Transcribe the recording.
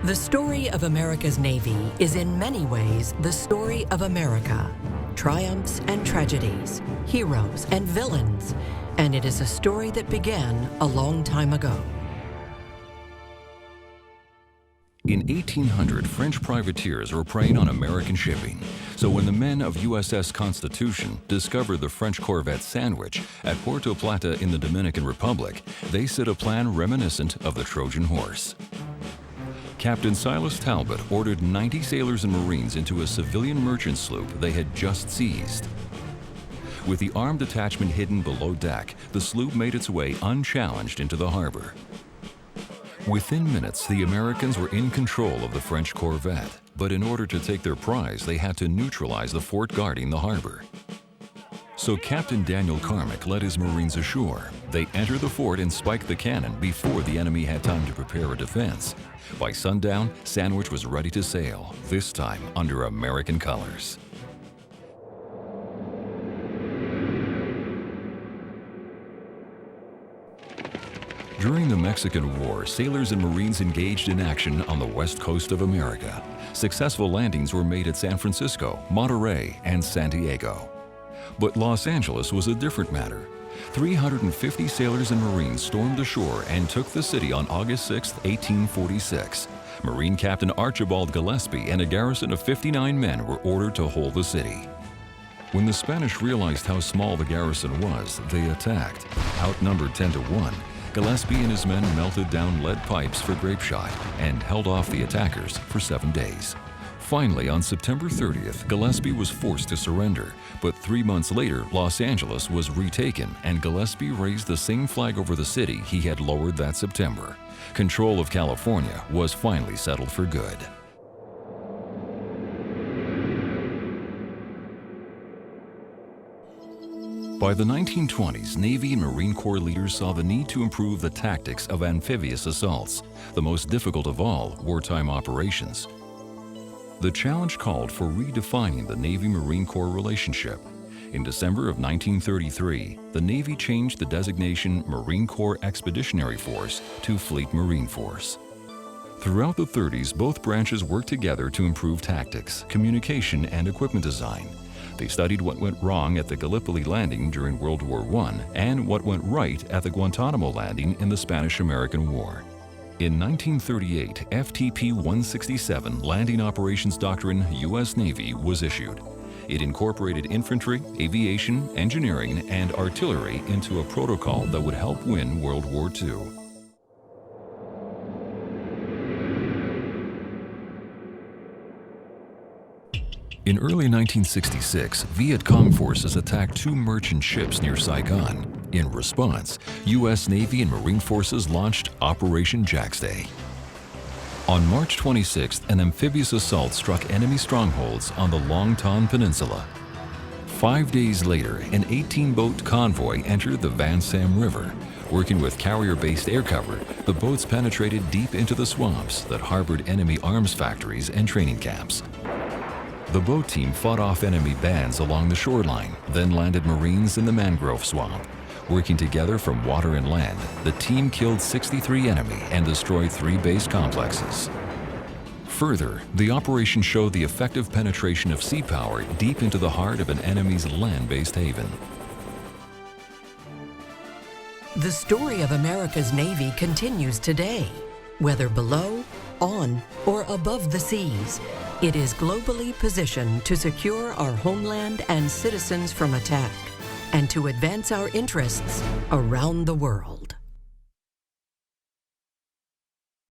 The story of America's Navy is in many ways the story of America. Triumphs and tragedies, heroes and villains, and it is a story that began a long time ago. In 1800, French privateers were preying on American shipping. So when the men of USS Constitution discovered the French corvette Sandwich at Puerto Plata in the Dominican Republic, they set a plan reminiscent of the Trojan horse. Captain Silas Talbot ordered 90 sailors and Marines into a civilian merchant sloop they had just seized. With the armed detachment hidden below deck, the sloop made its way unchallenged into the harbor. Within minutes, the Americans were in control of the French corvette, but in order to take their prize, they had to neutralize the fort guarding the harbor. So Captain Daniel Carmack led his Marines ashore. They entered the fort and spiked the cannon before the enemy had time to prepare a defense. By sundown, Sandwich was ready to sail, this time under American colors. During the Mexican War, sailors and Marines engaged in action on the west coast of America. Successful landings were made at San Francisco, Monterey, and Santiago. But Los Angeles was a different matter. 350 sailors and Marines stormed ashore and took the city on August 6, 1846. Marine Captain Archibald Gillespie and a garrison of 59 men were ordered to hold the city. When the Spanish realized how small the garrison was, they attacked. Outnumbered 10-1, Gillespie and his men melted down lead pipes for grape shot and held off the attackers for 7 days. Finally, on September 30th, Gillespie was forced to surrender, but 3 months later, Los Angeles was retaken and Gillespie raised the same flag over the city he had lowered that September. Control of California was finally settled for good. By the 1920s, Navy and Marine Corps leaders saw the need to improve the tactics of amphibious assaults. The most difficult of all, wartime operations. The challenge called for redefining the Navy-Marine Corps relationship. In December of 1933, the Navy changed the designation Marine Corps Expeditionary Force to Fleet Marine Force. Throughout the 30s, both branches worked together to improve tactics, communication, and equipment design. They studied what went wrong at the Gallipoli landing during World War I and what went right at the Guantanamo landing in the Spanish-American War. In 1938, FTP 167 Landing Operations Doctrine, U.S. Navy was issued. It incorporated infantry, aviation, engineering, and artillery into a protocol that would help win World War II. In early 1966, Viet Cong forces attacked 2 merchant ships near Saigon. In response, U.S. Navy and Marine forces launched Operation Jackstay. On March 26th, an amphibious assault struck enemy strongholds on the Long Ton Peninsula. 5 days later, an 18-boat convoy entered the Van Sam River. Working with carrier-based air cover, the boats penetrated deep into the swamps that harbored enemy arms factories and training camps. The boat team fought off enemy bands along the shoreline, then landed Marines in the mangrove swamp. Working together from water and land, the team killed 63 enemy and destroyed 3 base complexes. Further, the operation showed the effective penetration of sea power deep into the heart of an enemy's land-based haven. The story of America's Navy continues today. Whether below, on, or above the seas, it is globally positioned to secure our homeland and citizens from attack, and to advance our interests around the world.